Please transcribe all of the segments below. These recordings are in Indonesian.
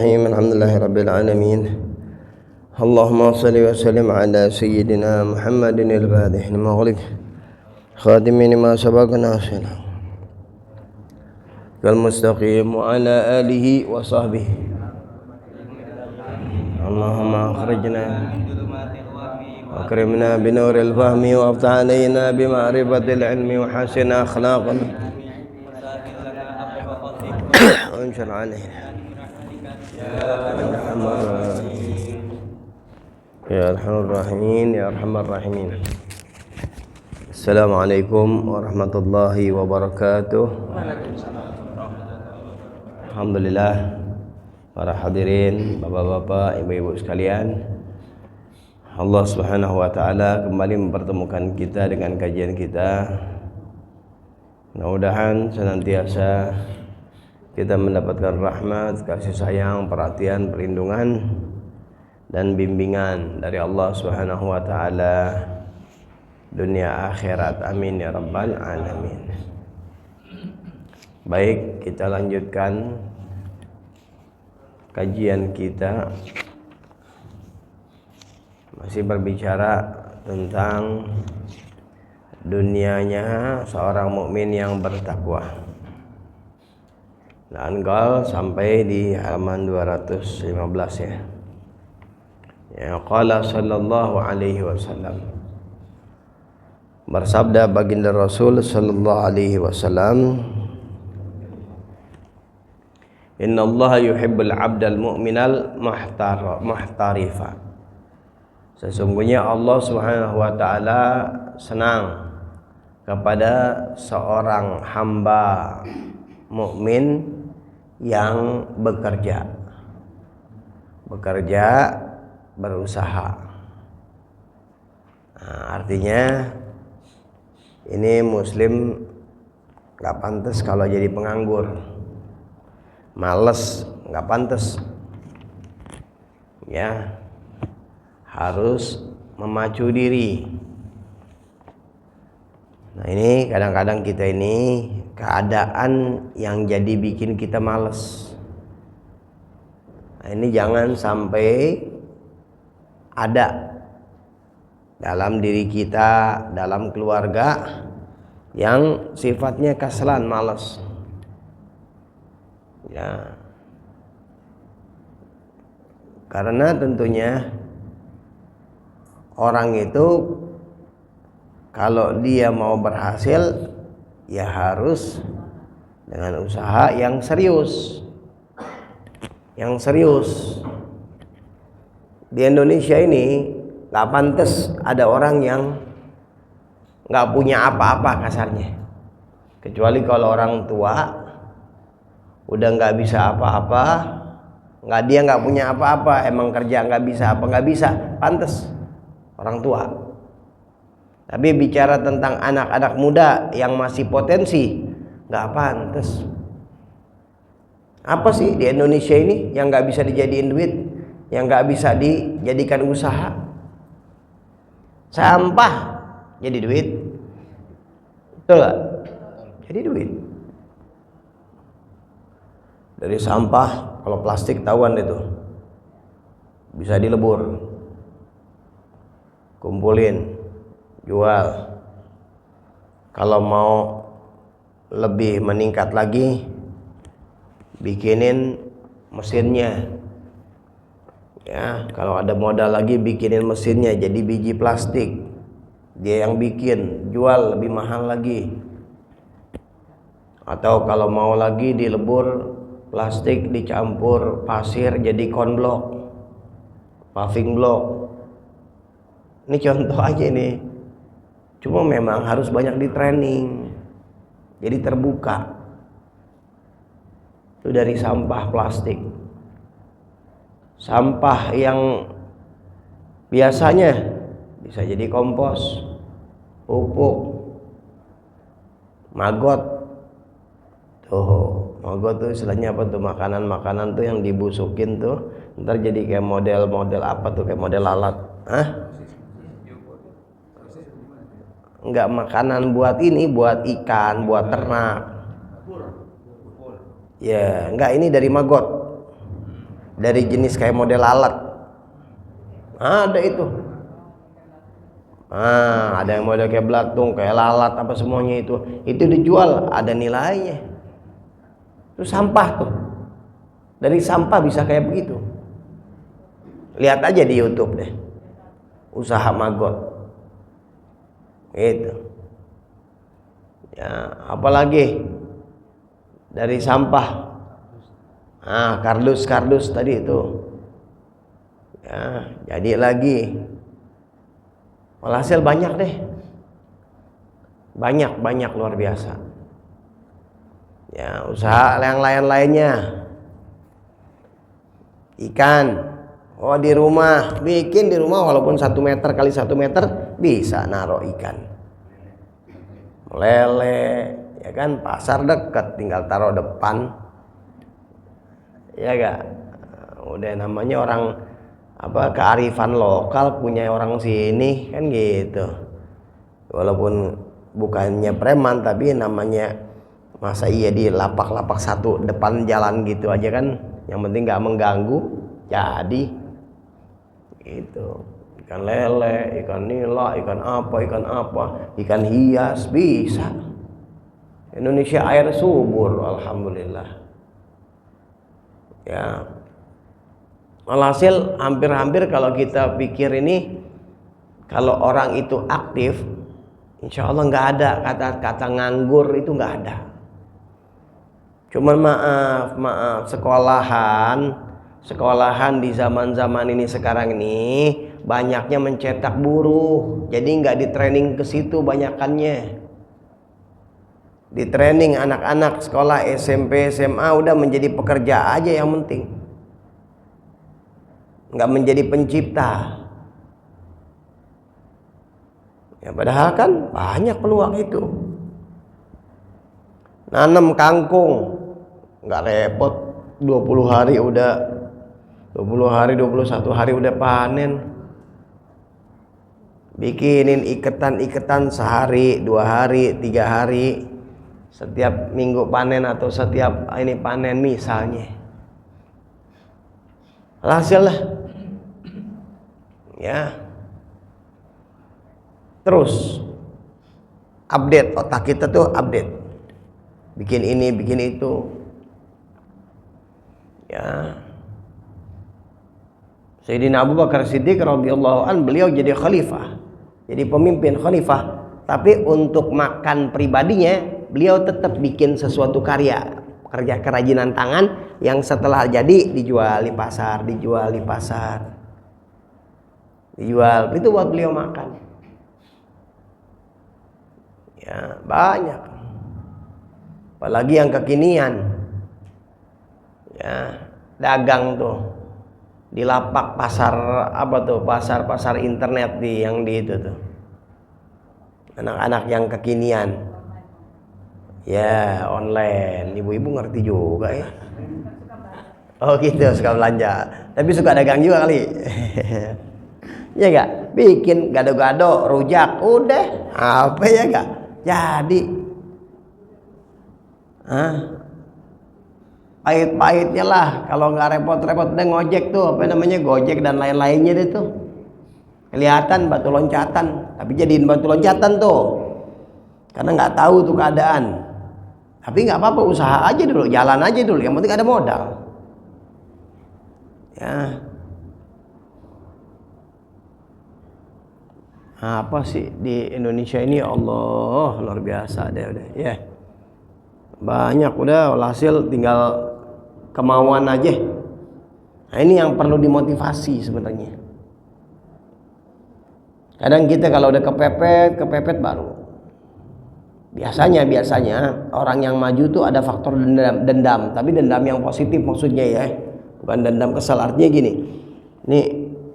Bismillahirrahmanirrahim. Alhamdulillahirabbil alamin. Allahumma shalli wa sallim ala sayyidina Muhammadin al-fatih lima ughliq khatimin lima sabaqa nasir wal mustaqim wa ala alihi wa sahbihi. Allahumma akhrijna wa akrimna bi nuril fahmi wa aftah alaina bi ma'rifatil ilmi wa hasin akhlaqana wa anshur alaina ya arhamar rahimin ya arhamar rahimin. Assalamualaikum warahmatullahi wabarakatuh. Alhamdulillah, para hadirin, bapak-bapak, ibu-ibu sekalian, Allah Subhanahu wa taala kembali mempertemukan kita dengan kajian kita. Mudah-mudahan senantiasa kita mendapatkan rahmat, kasih sayang, perhatian, perlindungan dan bimbingan dari Allah Subhanahu wa taala dunia akhirat. Amin ya rabbal alamin. Baik, kita lanjutkan kajian kita, masih berbicara tentang dunianya seorang mukmin yang bertakwa. Enggal sampai di halaman 215 ya. Ya, qala sallallahu alaihi wasallam. Bersabda baginda Rasul sallallahu alaihi wasallam, innallaha yuhibbul 'abdal mu'minal muhtarifa. Sesungguhnya Allah Subhanahu wa taala senang kepada seorang hamba mukmin yang bekerja, berusaha. Artinya ini muslim nggak pantas kalau jadi penganggur, males, nggak pantas. Ya, harus memacu diri. Nah, ini kadang-kadang kita ini keadaan yang jadi bikin kita males. Nah, ini jangan sampai ada dalam diri kita, dalam keluarga yang sifatnya kasalan, malas. Ya. Karena tentunya orang itu kalau dia mau berhasil ya harus dengan usaha yang serius. Yang serius. Di Indonesia ini gak pantas ada orang yang gak punya apa-apa kasarnya. Kecuali kalau orang tua udah gak bisa apa-apa, dia gak punya apa-apa, emang kerja gak bisa apa, gak bisa, pantas orang tua. Tapi bicara tentang anak-anak muda yang masih potensi, gak pantas. Apa sih di Indonesia ini yang gak bisa dijadiin duit, yang gak bisa dijadikan usaha? Sampah jadi duit, betul gak? Jadi duit. Dari sampah, kalau plastik tahuan itu bisa dilebur, kumpulin, jual. Kalau mau lebih meningkat lagi, bikinin mesinnya. Ya, kalau ada modal lagi bikinin mesinnya jadi biji plastik. Dia yang bikin, jual lebih mahal lagi. Atau kalau mau lagi dilebur plastik dicampur pasir jadi konblok, paving block. Ini contoh aja nih. Cuma memang harus banyak di training. Jadi terbuka. Itu dari sampah plastik. Sampah yang biasanya bisa jadi kompos, pupuk, maggot. Tuh, maggot tuh istilahnya apa tuh? Makanan-makanan tuh yang dibusukin tuh ntar jadi kayak model-model apa tuh, kayak model lalat. Enggak, makanan buat ini, buat ikan, buat ternak. Ya, enggak, ini dari maggot. dari jenis kayak model lalat. Ada itu. Ada yang model kayak belatung, kayak lalat, apa semuanya itu dijual, ada nilainya. Itu sampah tuh. Dari sampah bisa kayak begitu. Lihat aja di YouTube deh. Usaha maggot. Gitu. Ya, apalagi dari sampah. Kardus tadi itu. Ya, jadi lagi. Walhasil banyak deh. Banyak luar biasa. Ya, usaha yang lain-lainnya. Ikan. Oh, di rumah, bikin di rumah walaupun 1 meter kali 1 meter bisa naruh ikan. Lele, ya kan, pasar dekat, tinggal taruh depan. Ya gak? Udah namanya orang kearifan lokal punya orang sini kan gitu. Walaupun bukannya preman tapi namanya masa iya di lapak-lapak satu depan jalan gitu aja kan, yang penting gak mengganggu. Jadi gitu, ikan lele, ikan nila, ikan apa, ikan hias bisa. Indonesia air subur, alhamdulillah. Ya, alhasil hampir-hampir kalau kita pikir ini, kalau orang itu aktif, insya Allah nggak ada kata-kata nganggur, itu nggak ada. Cuman maaf, sekolahan di zaman-zaman ini sekarang ini banyaknya mencetak buruh, jadi nggak di training ke situ banyakannya. Di training anak-anak sekolah SMP, SMA udah menjadi pekerja aja yang penting, nggak menjadi pencipta. Ya padahal kan banyak peluang itu. Nanam kangkung nggak repot, 20 hari udah 21 hari udah panen. Bikinin iketan sehari, 2 hari, 3 hari, setiap minggu panen atau setiap ini panen misalnya. Hasil lah. Ya. Terus update otak kita tuh, update. Bikin ini, bikin itu. Ya. Sayyidina Abu Bakar Siddiq radhiyallahu an, beliau jadi khalifah, jadi pemimpin khalifah, tapi untuk makan pribadinya beliau tetap bikin sesuatu kerja kerajinan tangan yang setelah jadi dijual di pasar, dijual itu buat beliau makan. Ya, banyak. Apalagi yang kekinian. Ya, dagang tuh di lapak pasar pasar internet yang di itu tuh, anak-anak yang kekinian. Ya, online. Ibu-ibu ngerti juga ya. Oh gitu, suka belanja tapi suka dagang juga kali. Ya gak, bikin gado-gado, rujak, udah apa ya gak jadi. Pahit-pahitnya lah kalau nggak repot-repot udah ngojek tuh, Gojek dan lain-lainnya deh tuh, kelihatan batu loncatan, tapi jadiin batu loncatan tuh karena nggak tahu tuh keadaan. Tapi nggak apa-apa, usaha aja dulu, jalan aja dulu, yang penting ada modal. Ya, apa sih di Indonesia ini, Allah luar biasa deh udah ya. Banyak udah, hasil tinggal kemauan aja. Nah ini yang perlu dimotivasi sebenarnya. Kadang kita kalau udah kepepet baru. Biasanya orang yang maju tuh ada faktor dendam, tapi dendam yang positif maksudnya ya, bukan dendam kesal. Artinya gini, nih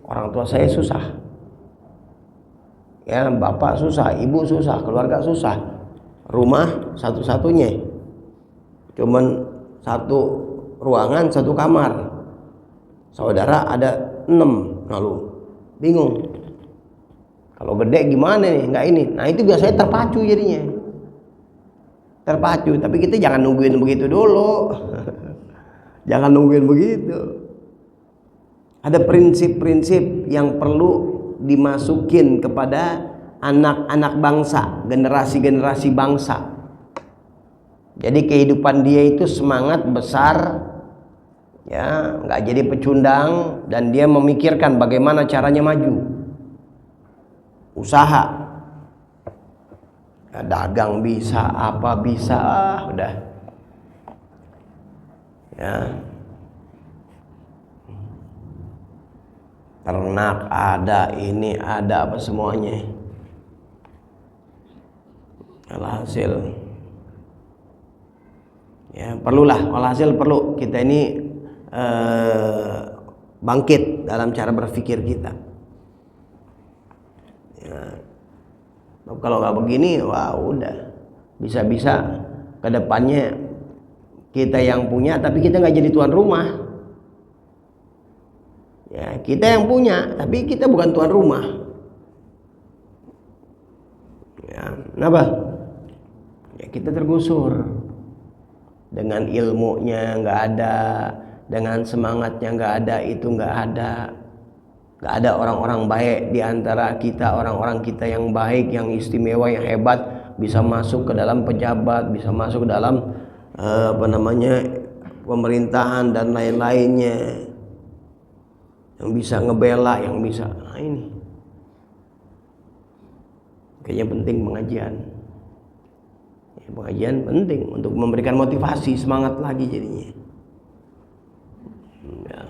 orang tua saya susah, ya bapak susah, ibu susah, keluarga susah, rumah satu-satunya cuman 1 ruangan 1 kamar, saudara ada 6, lalu bingung kalau gede gimana nih, nggak ini. Nah itu biasanya terpacu jadinya, tapi kita jangan nungguin begitu dulu. Jangan nungguin begitu. Ada prinsip-prinsip yang perlu dimasukin kepada anak-anak bangsa, generasi-generasi bangsa. Jadi kehidupan dia itu semangat besar, ya, nggak jadi pecundang, dan dia memikirkan bagaimana caranya maju. Usaha, ya, dagang bisa, apa bisa, udah, ya. Ternak ada, ini ada, apa semuanya. Alhasil, ya perlulah, alhasil perlu kita ini bangkit dalam cara berpikir kita. Ya. Kalau nggak begini, wah udah, bisa-bisa kedepannya kita yang punya, tapi kita nggak jadi tuan rumah. Ya, kita yang punya, tapi kita bukan tuan rumah. Ya, kenapa? Ya, kita tergusur. Dengan ilmunya nggak ada, dengan semangatnya nggak ada, itu nggak ada. Nggak ada orang-orang baik di antara kita, orang-orang kita yang baik, yang istimewa, yang hebat, bisa masuk ke dalam pejabat, bisa masuk ke dalam pemerintahan dan lain-lainnya. Yang bisa ngebela, yang bisa, nah ini kayaknya penting pengajian. Ya, pengajian penting untuk memberikan motivasi, semangat lagi jadinya. Ya.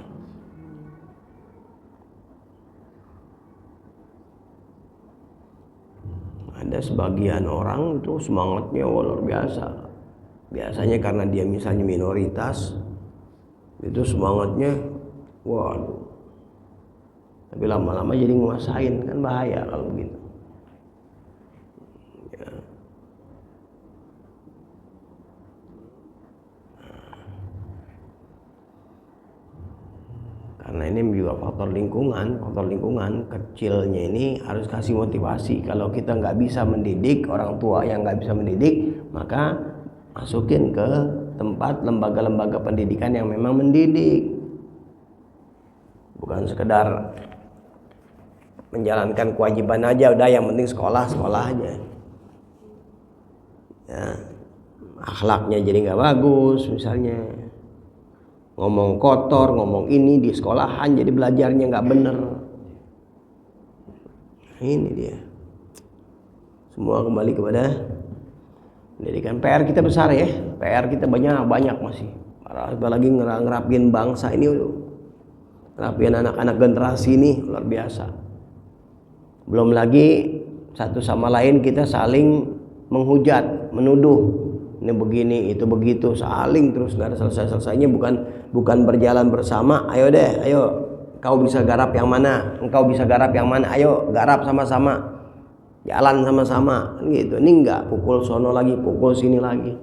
Ada sebagian orang itu semangatnya luar biasa. Biasanya karena dia misalnya minoritas, itu semangatnya, waduh. Tapi lama-lama jadi nguasain, kan bahaya kalau begitu. Ya. Karena ini juga faktor lingkungan kecilnya ini harus kasih motivasi. Kalau kita nggak bisa mendidik, orang tua yang nggak bisa mendidik, maka masukin ke tempat lembaga-lembaga pendidikan yang memang mendidik, bukan sekedar menjalankan kewajiban aja, udah yang penting sekolah aja. Ya, akhlaknya jadi nggak bagus, misalnya ngomong kotor, ngomong ini di sekolahan, jadi belajarnya nggak bener. Ini dia, semua kembali kepada pendidikan. PR kita besar ya, PR kita banyak masih. Apalagi ngerapin bangsa ini, ngerapin anak-anak generasi ini luar biasa. Belum lagi satu sama lain kita saling menghujat, menuduh, ini begini, itu begitu, saling terus nggak ada selesai-selesainya. Bukan berjalan bersama. Ayo deh, ayo, kau bisa garap yang mana, engkau bisa garap yang mana, ayo garap sama-sama, jalan sama-sama, gitu. Ini enggak, pukul sono lagi, pukul sini lagi.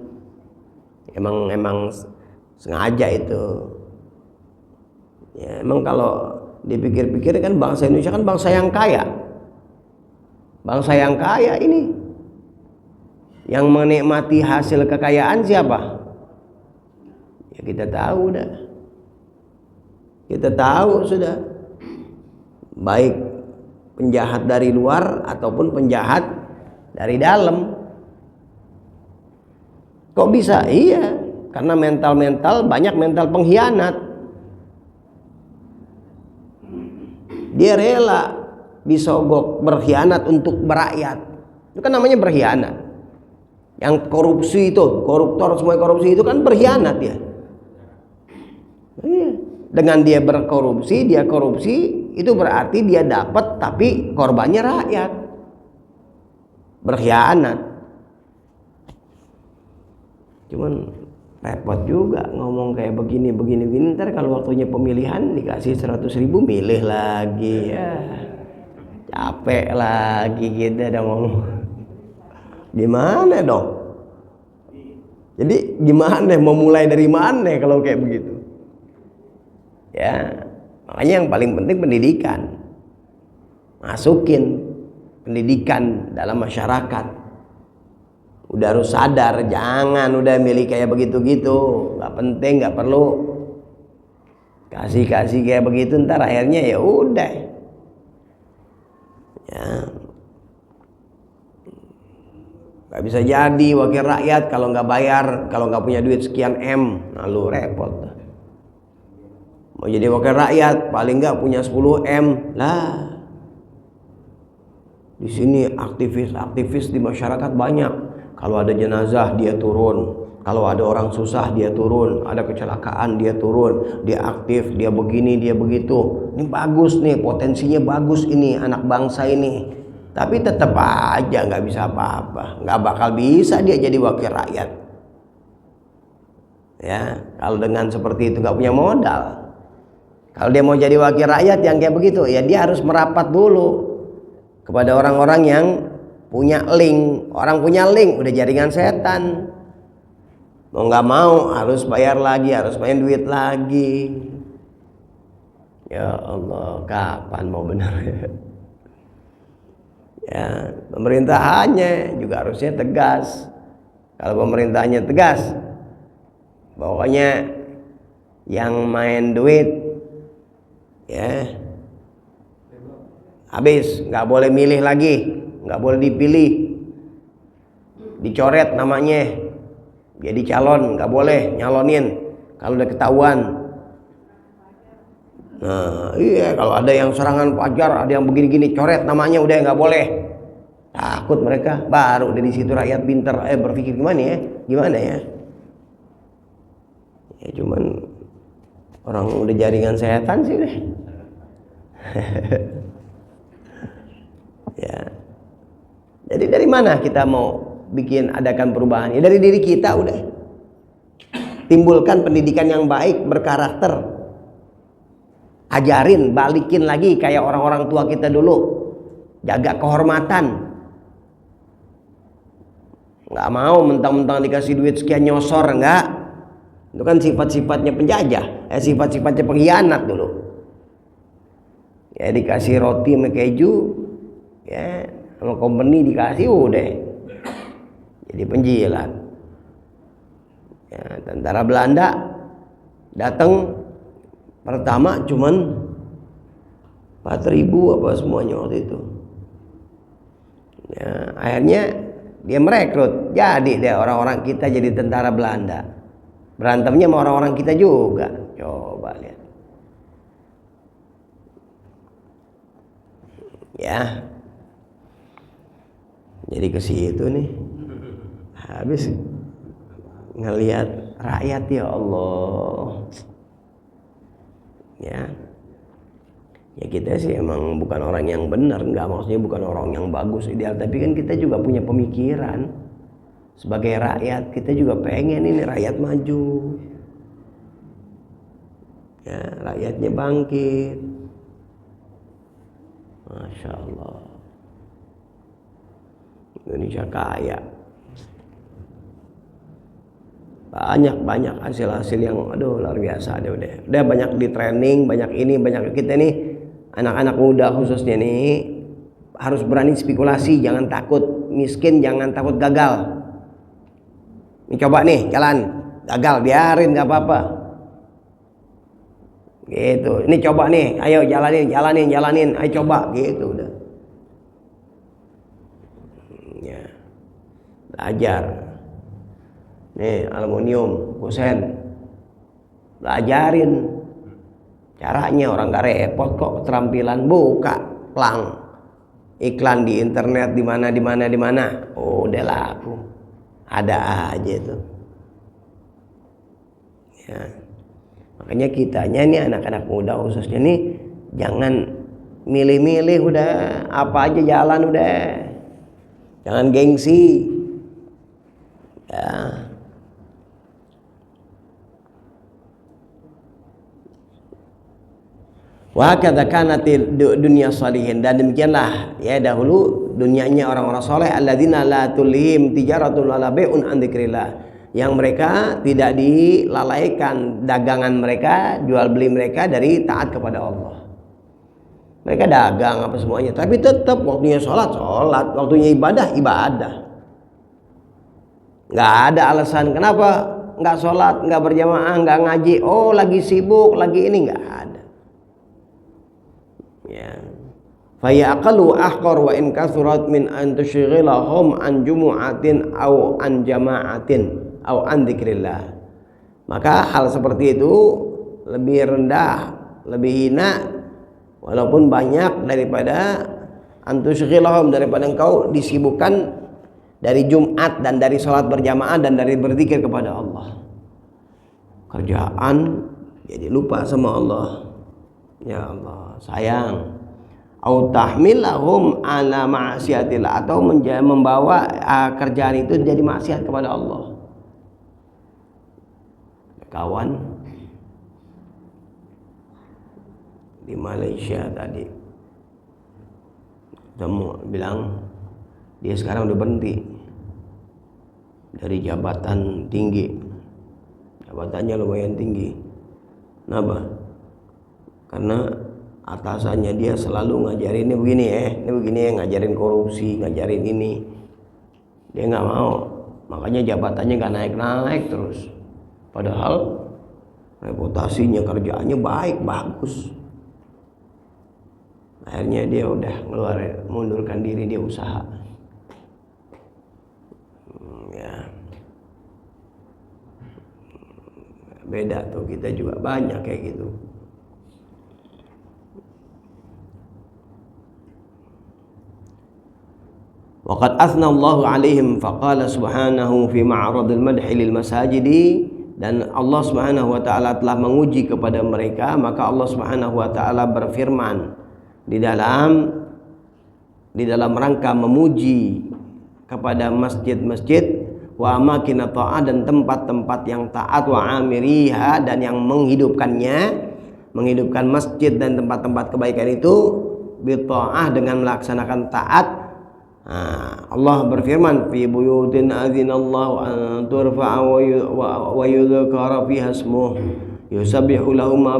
Emang sengaja itu. Ya, emang kalau dipikir-pikir kan bangsa Indonesia kan bangsa yang kaya. Bangsa yang kaya ini, yang menikmati hasil kekayaan siapa? Ya kita tahu dah. Kita tahu sudah. Baik penjahat dari luar ataupun penjahat dari dalam. Kok bisa? Iya, karena banyak mental pengkhianat. Dia rela disogok, berkhianat untuk berakyat. Itu kan namanya berkhianat. Yang korupsi itu, koruptor semua korupsi itu kan berkhianat ya. Iya. Dengan dia korupsi itu berarti dia dapat, tapi korbannya rakyat. Berkhianat. Cuman repot juga ngomong kayak begini. Ntar kalau waktunya pemilihan dikasih 100.000 milih lagi ya. Capek lagi kita udah ngomong. Gimana dong? Jadi gimana, mau mulai dari mana kalau kayak begitu? Ya, makanya yang paling penting pendidikan. Masukin pendidikan dalam masyarakat. Udah harus sadar, jangan udah milih kayak begitu-gitu, nggak penting, nggak perlu. kasih kayak begitu, ntar akhirnya ya udah ya nggak bisa jadi wakil rakyat kalau nggak bayar, kalau nggak punya duit sekian M, lalu repot. Mau jadi wakil rakyat paling nggak punya 10 M lah. Di sini aktivis di masyarakat banyak. Kalau ada jenazah dia turun, kalau ada orang susah dia turun, ada kecelakaan dia turun, dia aktif, dia begini, dia begitu. Ini bagus nih, potensinya bagus ini anak bangsa ini. Tapi tetap aja nggak bisa apa-apa, nggak bakal bisa dia jadi wakil rakyat. Ya, kalau dengan seperti itu nggak punya modal. Kalau dia mau jadi wakil rakyat yang kayak begitu, ya dia harus merapat dulu kepada orang-orang yang punya link. Orang punya link udah jaringan setan. Mau nggak mau harus bayar lagi, harus main duit lagi. Ya Allah, kapan mau benar ya? Ya, pemerintahannya juga harusnya tegas. Kalau pemerintahnya tegas, pokoknya yang main duit ya habis, nggak boleh milih lagi, nggak boleh dipilih, dicoret namanya, jadi calon nggak boleh nyalonin kalau udah ketahuan. Nah iya, kalau ada yang serangan pajar, ada yang begini-gini, coret namanya, udah nggak boleh. Takut mereka, baru dari situ rakyat pinter berpikir gimana ya. Ya cuman orang udah jaringan setan sih deh. Ya. Jadi dari mana kita mau adakan perubahan? Ya dari diri kita udah. Timbulkan pendidikan yang baik, berkarakter. Ajarin, balikin lagi kayak orang-orang tua kita dulu. Jaga kehormatan. Nggak mau mentang-mentang dikasih duit sekian nyosor, enggak. Itu kan sifat-sifatnya penjajah, sifat-sifatnya pengkhianat dulu. Ya dikasih roti sama keju, ya sama company dikasih udah jadi penjilat. Ya, tentara Belanda datang pertama cuman 4.000 apa semuanya waktu itu. Ya, akhirnya dia merekrut, jadi deh orang-orang kita jadi tentara Belanda. Berantemnya sama orang-orang kita juga. Coba lihat. Ya. Jadi ke situ nih. Habis ngelihat rakyat, ya Allah. Ya. Ya kita sih emang bukan orang yang benar, enggak, maksudnya bukan orang yang bagus ideal, tapi kan kita juga punya pemikiran. Sebagai rakyat kita juga pengen ini rakyat maju. Ya, rakyatnya bangkit. Masya Allah. Indonesia kaya. Banyak hasil-hasil yang luar biasa deh udah. Udah banyak di training, banyak ini, banyak kita nih anak-anak muda khususnya nih harus berani spekulasi, jangan takut miskin, jangan takut gagal. Ini coba nih jalan, gagal biarin nggak apa-apa. Gitu. Ini coba nih, ayo jalanin, ayo coba gitu udah. Ya. Belajar. Nih aluminium, kusen. Belajarin caranya, orang gak repot kok, keterampilan, buka plang iklan di internet di mana. Oh, udah laku. Ada aja itu. Ya. Makanya kitanya nih anak-anak muda khususnya nih jangan milih-milih, udah apa aja jalan udah. Jangan gengsi. Ya. Wa kadza kanat dunya shalihin, dan demikianlah ya dahulu dunianya orang-orang soleh, alladzina la tulhim tijaratun wala bai'un an dzikrillah, yang mereka tidak dilalaikan dagangan mereka, jual beli mereka dari taat kepada Allah. Mereka dagang apa semuanya, tapi tetap waktunya sholat, waktunya ibadah. Nggak ada alasan kenapa nggak sholat, nggak berjamaah, nggak ngaji, oh lagi sibuk, lagi ini, nggak ada. Ya. Faya aqallu ahqar wa in kathurat min an tushghilahum an jumu'atin aw an jama'atin aw an dzikrillah. Maka hal seperti itu lebih rendah, lebih hina walaupun banyak daripada an tushghilahum, daripada engkau disibukkan dari Jumat dan dari sholat berjamaah dan dari berzikir kepada Allah. Kerjaan jadi lupa sama Allah. Ya Allah, sayang. Au tahmilahum ala ma'siyatillah, atau membawa kerjaan itu jadi maksiat kepada Allah. Kawan di Malaysia tadi temu bilang dia sekarang udah berhenti dari jabatan tinggi, jabatannya lumayan tinggi. Kenapa? Karena atasannya dia selalu ngajarin ini begini ini begini, ngajarin korupsi, ngajarin ini. Dia nggak mau, makanya jabatannya nggak naik-naik terus. Padahal reputasinya, kerjaannya baik, bagus. Akhirnya dia udah mundurkan diri, dia usaha. Ya. Beda tuh, kita juga banyak kayak gitu. Waqad athna Allahu alaihim faqala subhanahu fi ma'radil madhi lil masajidi, dan Allah Subhanahu wa taala telah menguji kepada mereka, maka Allah Subhanahu wa taala berfirman di dalam rangka memuji kepada masjid-masjid, wa amakin ta'ah, dan tempat-tempat yang taat, wa amiriha, dan yang menghidupkan masjid dan tempat-tempat kebaikan itu bi ta'ah, dengan melaksanakan taat. Allah berfirman fi buyutin adzinallahu an turfa'a wa yudhkara fiha ismuhu yusabbihu lahu ma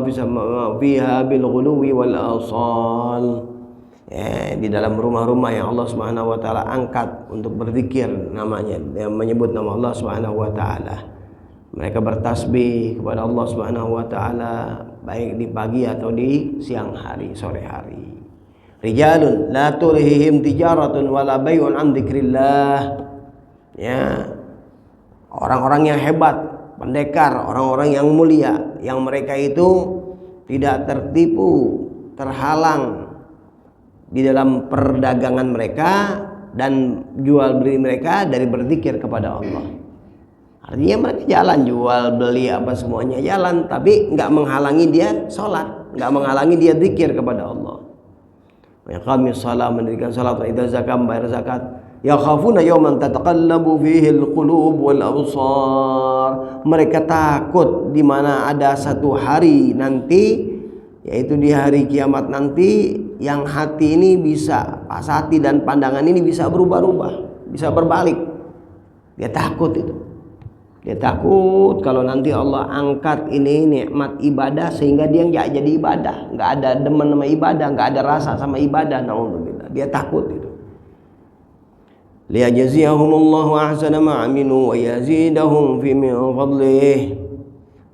fiha bil ghuluwi wal asal. Di dalam rumah-rumah yang Allah Subhanahu wa taala angkat untuk berzikir namanya, yang menyebut nama Allah Subhanahu wa taala. Mereka bertasbih kepada Allah Subhanahu wa taala baik di pagi atau di siang hari, sore hari. Rijalun la tulhihim tijaratun wala bai'un an dzikrillah. Ya. Orang-orang yang hebat, pendekar, orang-orang yang mulia, yang mereka itu tidak tertipu, terhalang di dalam perdagangan mereka dan jual beli mereka dari berzikir kepada Allah. Artinya mereka jalan jual beli apa semuanya jalan, tapi nggak menghalangi dia sholat, nggak menghalangi dia zikir kepada Allah. Yaqamis shalah, mendirikan salat, wa idza zakat, membayar zakat. Yakhafuna yawman tataqallabu fihi al-qulub wal absar. Mereka takut di mana ada satu hari nanti, yaitu di hari kiamat nanti, yang hati ini bisa, pas hati dan pandangan ini bisa berubah-ubah, bisa berbalik. Dia takut itu. Dia takut kalau nanti Allah angkat ini nikmat ibadah sehingga dia nggak jadi ibadah, nggak ada demen sama ibadah, nggak ada rasa sama ibadah. Naudzubillah. Dia takut itu. Liyajziyahumullahu ahsana ma aminu wa yazidahum fi min fadlih.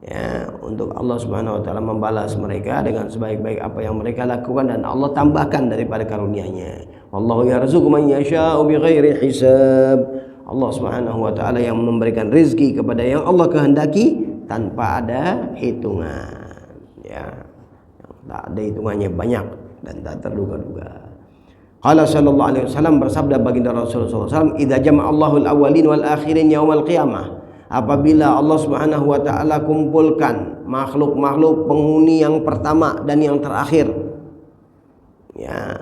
Ya, untuk Allah Subhanahu wa taala membalas mereka dengan sebaik-baik apa yang mereka lakukan, dan Allah tambahkan daripada karunia-Nya. Wallahu yarzuqu man yasha'u bighairi hisab. Allah Subhanahu wa taala yang memberikan rezeki kepada yang Allah kehendaki tanpa ada hitungan. Ya. Tak ada hitungannya, banyak dan tak terduga-duga. Qala sallallahu alaihi wasallam, bersabda baginda Rasulullah sallallahu alaihi wasallam, "Idza jama'a Allahul awwalin wal akhirin yaumal qiyamah." Apabila Allah Subhanahu wa taala kumpulkan makhluk-makhluk penghuni yang pertama dan yang terakhir. Ya.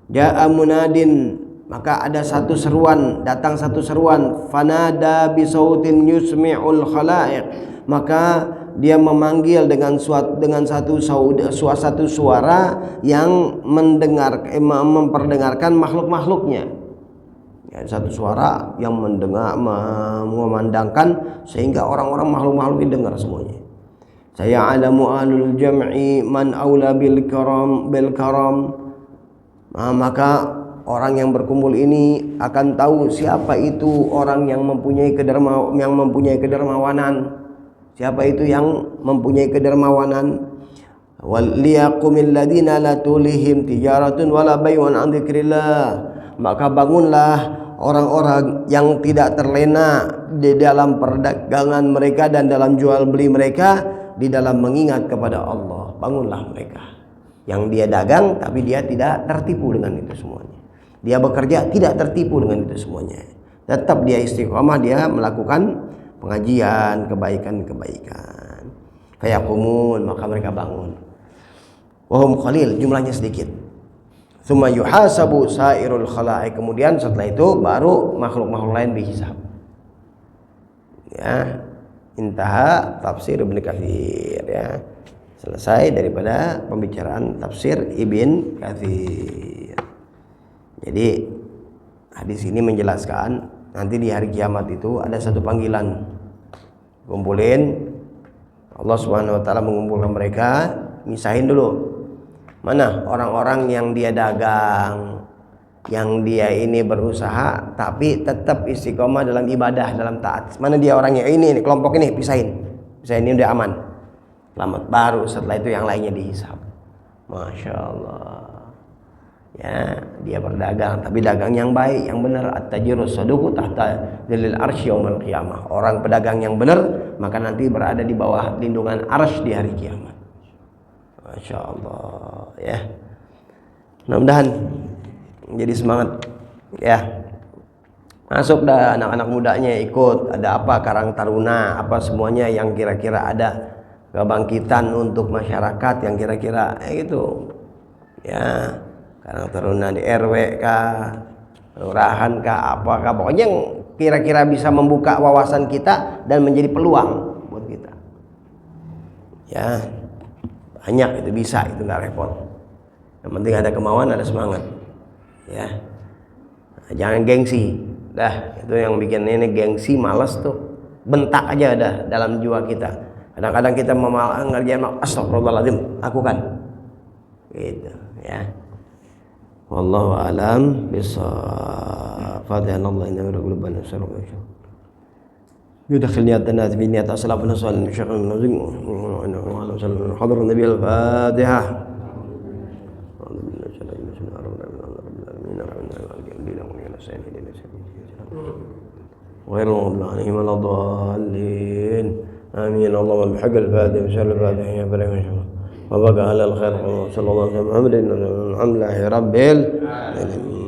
Ja'a munadin, maka ada satu seruan, datang satu seruan, fanada bisautin yusmi'ul khalaiq, maka dia memanggil dengan satu suara yang memperdengarkan makhluk-makhluknya. Ya, satu suara yang memandangkan sehingga orang-orang makhluk-makhluk ini dengar semuanya. Saya alamu alul jam'i man aula bil karam. Maka orang yang berkumpul ini akan tahu siapa itu orang yang mempunyai kedermawanan. Siapa itu yang mempunyai kedermawanan? Waliyaqumil ladina la tulihim tijaratun wala bay'un an dzikrillah. Maka bangunlah orang-orang yang tidak terlena di dalam perdagangan mereka dan dalam jual beli mereka di dalam mengingat kepada Allah. Bangunlah mereka yang dia dagang tapi dia tidak tertipu dengan itu semuanya. Dia bekerja tidak tertipu dengan itu semuanya. Tetap dia istiqomah, dia melakukan pengajian, kebaikan-kebaikan. Fayaqumun, maka mereka bangun. Wahum qalil, jumlahnya sedikit. Tsumma yuhasabu sairul khalaiq, kemudian setelah itu baru makhluk-makhluk lain dihisab. Ya, intaha tafsir Ibnu Katsir ya. Selesai daripada pembicaraan tafsir Ibn Katsir. Jadi hadis ini menjelaskan nanti di hari kiamat itu ada satu panggilan. Kumpulin, Allah Subhanahu wa taala mengumpulkan mereka, misahin dulu. Mana orang-orang yang dia dagang, yang dia ini berusaha tapi tetap istiqomah dalam ibadah, dalam taat. Mana dia orangnya? Ini kelompok ini pisahin. Pisahin, ini udah aman. Selamat. Baru setelah itu yang lainnya dihisab. Masya Allah. Ya, dia berdagang tapi dagang yang baik, yang benar. At-tajirus saduqu tahta dzillil arsy yaumil qiyamah. Orang pedagang yang benar maka nanti berada di bawah lindungan arsy di hari kiamat. Masya Allah ya. Mudah-mudahan jadi semangat ya. Masuk dah anak-anak mudanya ikut. Ada apa Karang Taruna, apa semuanya yang kira-kira ada kebangkitan untuk masyarakat yang kira-kira gitu ya. Karang Taruna di RW kah, kelurahan kah, apakah, pokoknya yang kira-kira bisa membuka wawasan kita dan menjadi peluang buat kita. Ya, banyak itu bisa, itu nggak repot. Yang penting ada kemauan, ada semangat. Ya, nah, jangan gengsi. Dah, itu yang bikin ini gengsi, malas tuh. Bentak aja dah dalam jiwa kita. Kadang-kadang kita ngerjain, astagfirullahaladzim, lakukan. Gitu, ya. Wallahu a'lam bishawab. Fatihan Allah inna qulubana syarra يدخل نياتنا في نيات أسلافنا الصالحين شيخ المنزل حضر النبي الفاتحة غير المغضوب عليهم ولا الضالين آمين اللهم بحق الفاتحة وسهل الفاتحة يا بريم إن شاء الله وبقى على الخير صلى الله عليه وسلم الحمد لله رب العالمين.